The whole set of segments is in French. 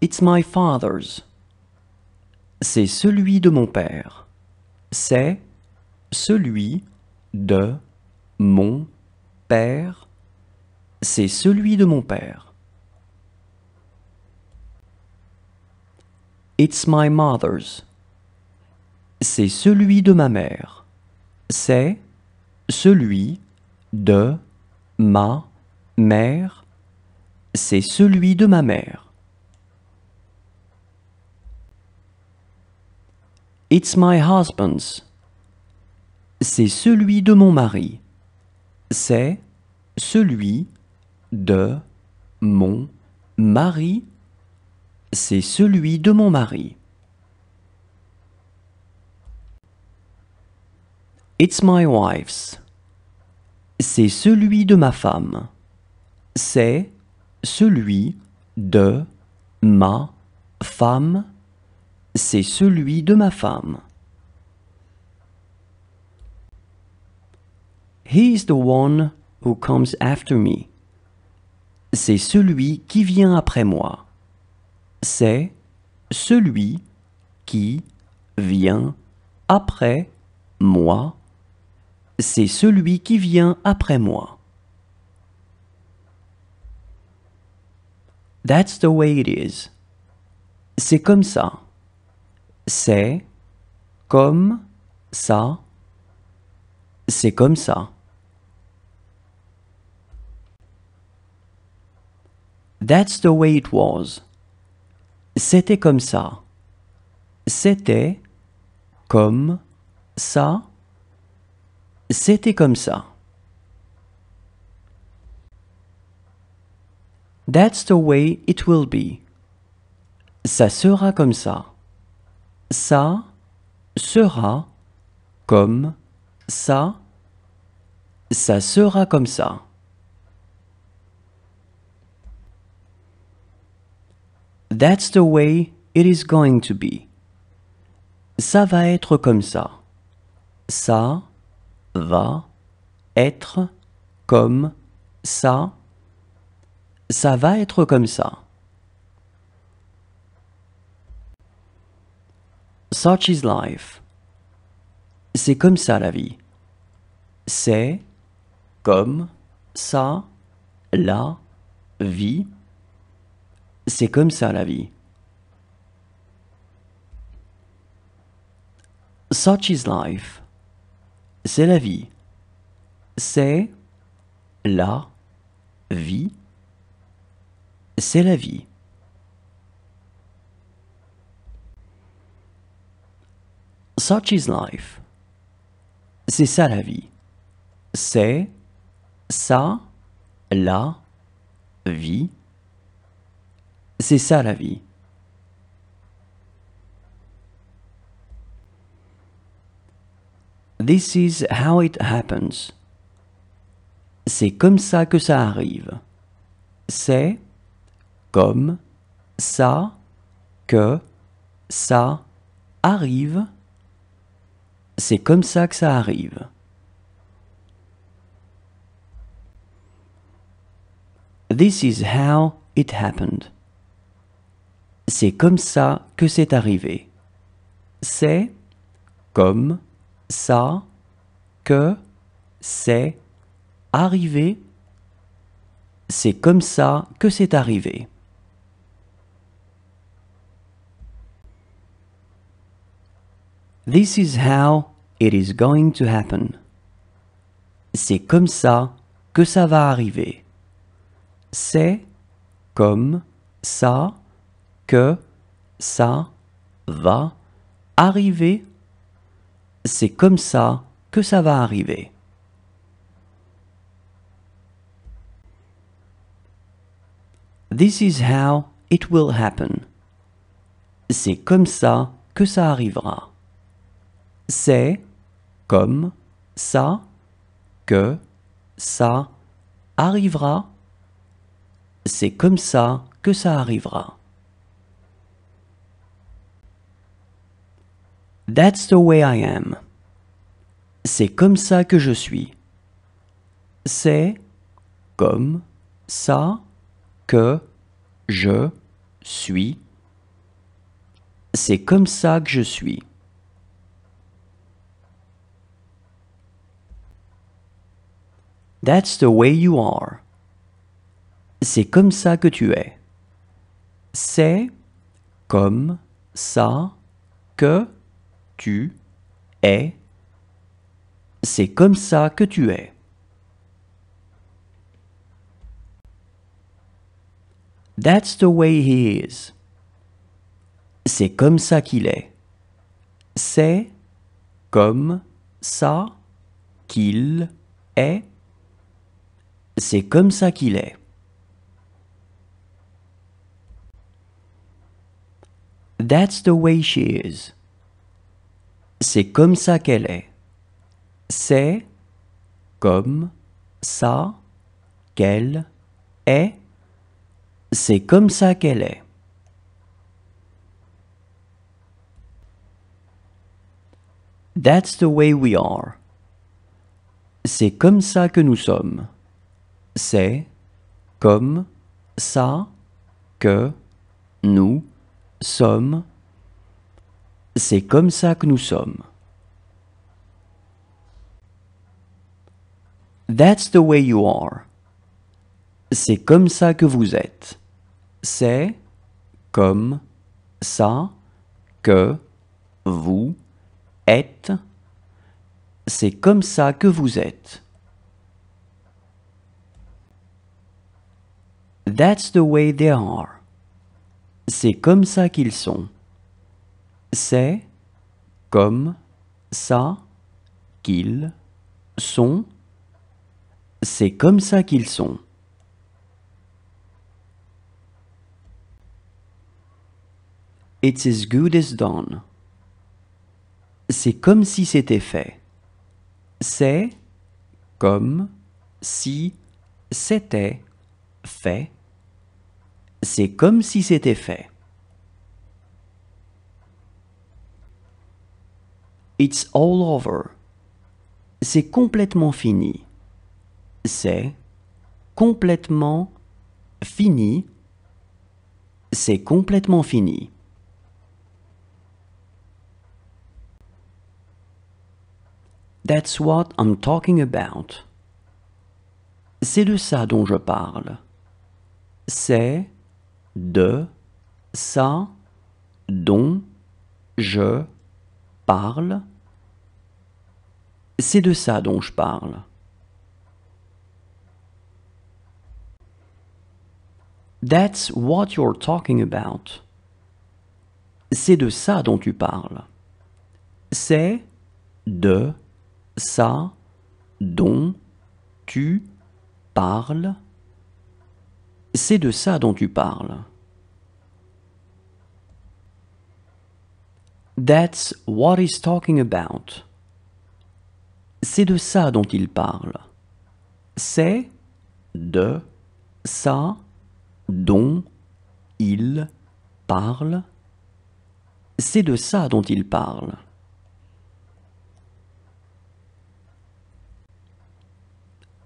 It's my father's. C'est celui de mon père. C'est celui de mon père. C'est celui de mon père. It's my mother's. C'est celui de ma mère. C'est celui de ma mère. C'est celui de ma mère. It's my husband's. C'est celui de mon mari. C'est celui de mon mari. C'est celui de mon mari. It's my wife's. C'est celui de ma femme. C'est celui de ma femme. C'est celui de ma femme. He's the one who comes after me. C'est celui qui vient après moi. C'est celui qui vient après moi. C'est celui qui vient après moi. That's the way it is. C'est comme ça. C'est comme ça. C'est comme ça. That's the way it was. C'était comme ça. C'était comme ça. C'était comme ça. That's the way it will be. Ça sera comme ça. Ça sera comme ça. Ça sera comme ça. That's the way it is going to be. Ça va être comme ça. Ça va être comme ça. Ça va être comme ça. Such is life. C'est comme ça la vie. C'est comme ça la vie. C'est comme ça la vie. Such is life. C'est la vie. C'est la vie. C'est la vie. Such is life. C'est ça la vie. C'est ça la vie. C'est ça la vie. This is how it happens. C'est comme ça que ça arrive. C'est comme ça que ça arrive. C'est comme ça que ça arrive. This is how it happened. C'est comme ça que c'est arrivé. C'est comme ça que c'est arrivé. C'est comme ça que c'est arrivé. This is how it is going to happen. C'est comme ça que ça va arriver. C'est comme ça que ça va arriver. C'est comme ça que ça va arriver. This is how it will happen. C'est comme ça que ça arrivera. C'est comme ça que ça arrivera. C'est comme ça que ça arrivera. That's the way I am. C'est comme ça que je suis. C'est comme ça que je suis. C'est comme ça que je suis. That's the way you are. C'est comme ça que tu es. C'est comme ça que tu es. C'est comme ça que tu es. That's the way he is. C'est comme ça qu'il est. C'est comme ça qu'il est. C'est comme ça qu'il est. That's the way she is. C'est comme ça qu'elle est. C'est comme ça qu'elle est. C'est comme ça qu'elle est. That's the way we are. C'est comme ça que nous sommes. C'est comme ça que nous sommes. C'est comme ça que nous sommes. That's the way you are. C'est comme ça que vous êtes. C'est comme ça que vous êtes. C'est comme ça que vous êtes. That's the way they are. C'est comme ça qu'ils sont. C'est comme ça qu'ils sont. C'est comme ça qu'ils sont. It's as good as done. C'est comme si c'était fait. C'est comme si c'était fait. C'est comme si c'était fait. It's all over. C'est complètement fini. C'est complètement fini. C'est complètement fini. That's what I'm talking about. C'est de ça dont je parle. C'est de ça dont je parle. C'est de ça dont je parle. That's what you're talking about. C'est de ça dont tu parles. C'est de ça dont tu parles. C'est de ça dont tu parles. That's what he's talking about. C'est de ça dont il parle. C'est de ça dont il parle. C'est de ça dont il parle.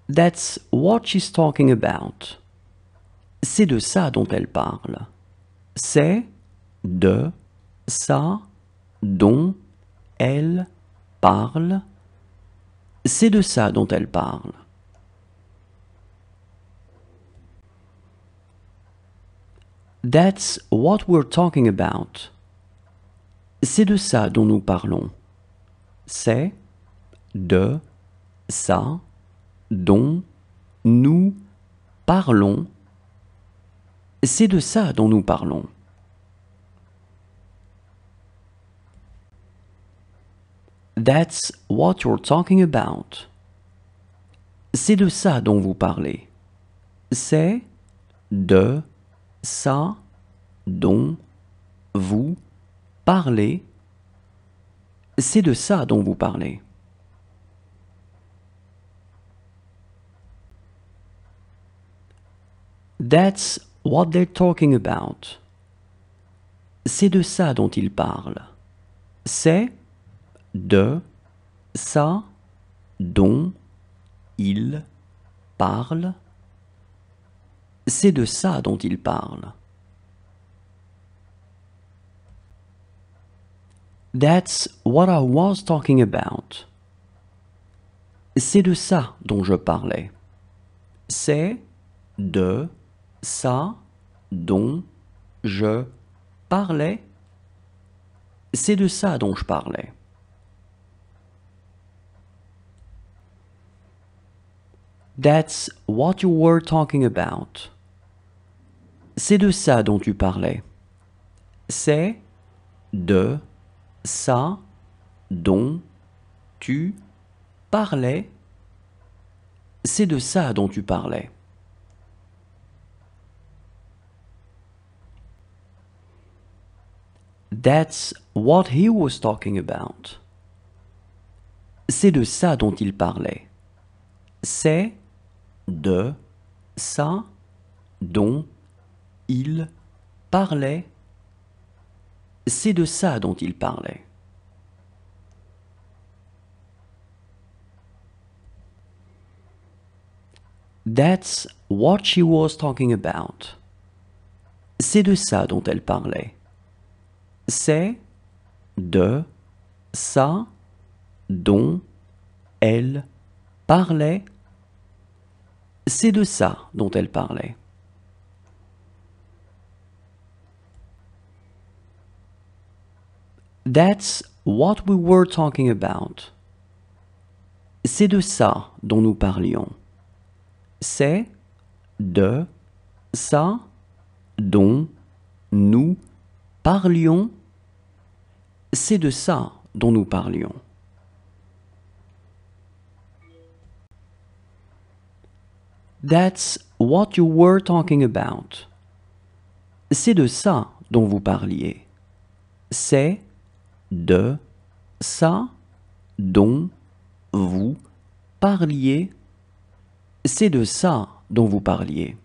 That's what she's talking about. C'est de ça dont elle parle. C'est de ça dont elle parle. C'est de ça dont elle parle. That's what we're talking about. C'est de ça dont nous parlons. C'est de ça dont nous parlons. C'est de ça dont nous parlons. That's what you're talking about. C'est de ça dont vous parlez. C'est de ça dont vous parlez. C'est de ça dont vous parlez. That's what they're talking about. C'est de ça dont ils parlent. C'est de ça dont ils parlent. C'est de ça dont ils parlent. That's what I was talking about. C'est de ça dont je parlais. C'est de ça dont je parlais. C'est de ça dont je parlais. That's what you were talking about. C'est de ça dont tu parlais. C'est de ça dont tu parlais. C'est de ça dont tu parlais. That's what he was talking about. C'est de ça dont il parlait. C'est de ça dont il parlait. C'est de ça dont il parlait. That's what she was talking about. C'est de ça dont elle parlait. C'est de ça dont elle parlait. C'est de ça dont elle parlait. That's what we were talking about. C'est de ça dont nous parlions. C'est de ça dont nous parlions. C'est de ça dont nous parlions. That's what you were talking about. C'est de ça dont vous parliez. C'est de ça dont vous parliez. C'est de ça dont vous parliez.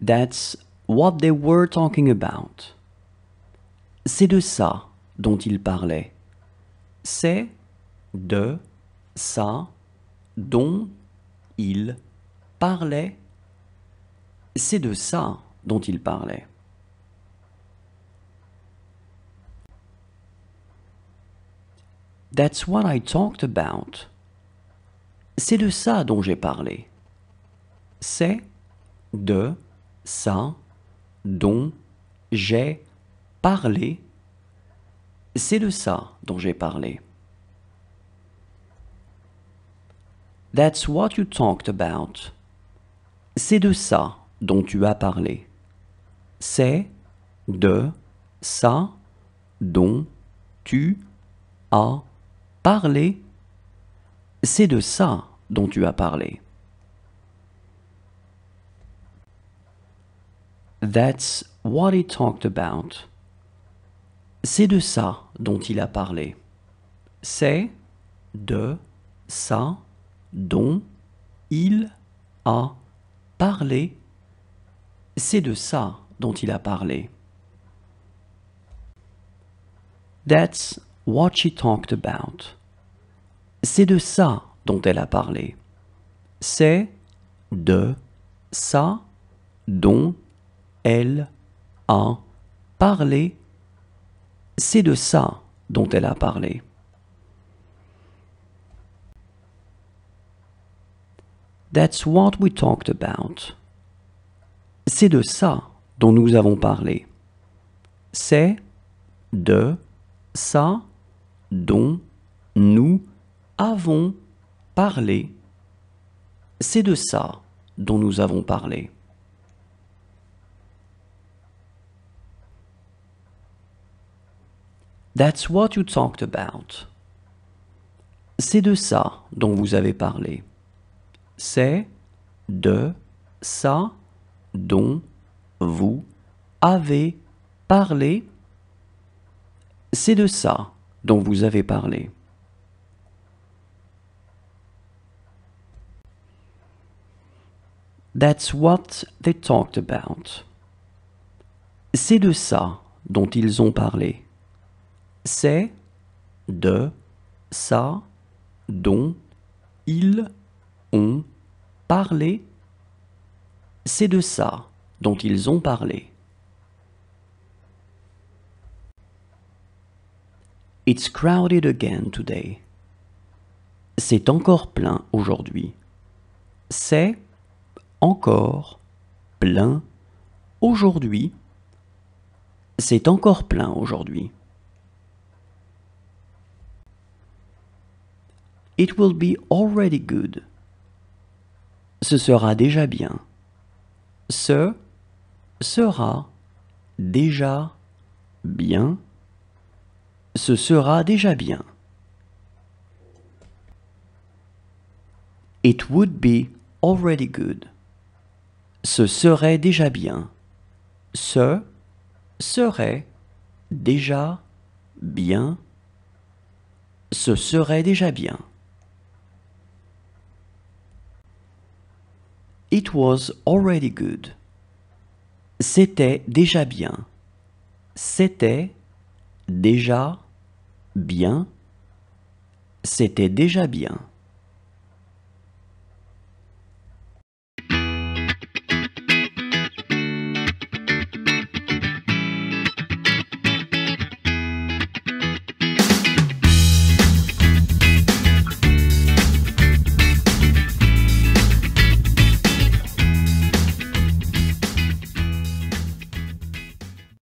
That's what they were talking about. C'est de ça dont ils parlaient. C'est de ça dont ils parlaient. C'est de ça dont ils parlaient. That's what I talked about. C'est de ça dont j'ai parlé. C'est de ça dont j'ai parlé. C'est de ça dont j'ai parlé. That's what you talked about. C'est de ça dont tu as parlé. C'est de ça dont tu as parlé. C'est de ça dont tu as parlé. That's what he talked about. C'est de ça dont il a parlé. C'est de ça dont il a parlé. C'est de ça dont il a parlé. That's what she talked about. C'est de ça dont elle a parlé. C'est de ça dont elle a parlé. C'est de ça dont elle a parlé. That's what we talked about. C'est de ça dont nous avons parlé. C'est de ça dont nous avons parlé. C'est de ça dont nous avons parlé. That's what you talked about. C'est de ça dont vous avez parlé. C'est de ça dont vous avez parlé. C'est de ça dont vous avez parlé. That's what they talked about. C'est de ça dont ils ont parlé. C'est de ça dont ils ont parlé. C'est de ça dont ils ont parlé. It's crowded again today. C'est encore plein aujourd'hui. C'est encore plein aujourd'hui. C'est encore plein aujourd'hui. It will be already good. Ce sera déjà bien. Ce sera déjà bien. Ce sera déjà bien. It would be already good. Ce serait déjà bien. Ce serait déjà bien. Ce serait déjà bien. It was already good. C'était déjà bien. C'était déjà bien. C'était déjà bien.